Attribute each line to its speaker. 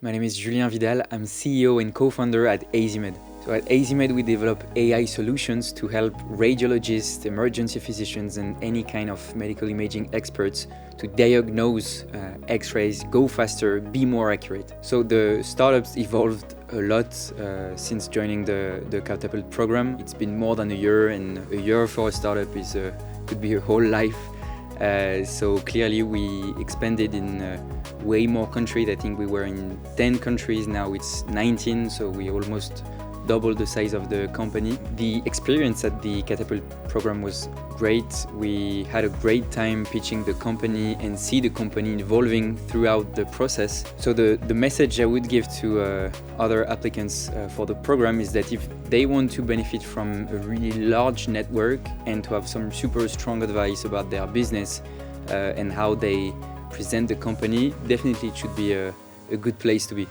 Speaker 1: My name is Julien Vidal. I'm CEO and co-founder at Azmed. So at Azmed, we develop AI solutions to help radiologists, emergency physicians, and any kind of medical imaging experts to diagnose X-rays, go faster, be more accurate. So the startups evolved a lot since joining the Catapult program. It's been more than a year, and a year for a startup could be a whole life. So clearly we expanded in way more countries. I think we were in 10 countries, now it's 19, so we almost doubled the size of the company. The experience at the Catapult program was great. We had a great time pitching the company and see the company evolving throughout the process. So the message I would give to other applicants for the program is that if they want to benefit from a really large network and to have some super strong advice about their business and how they present the company, definitely it should be a good place to be.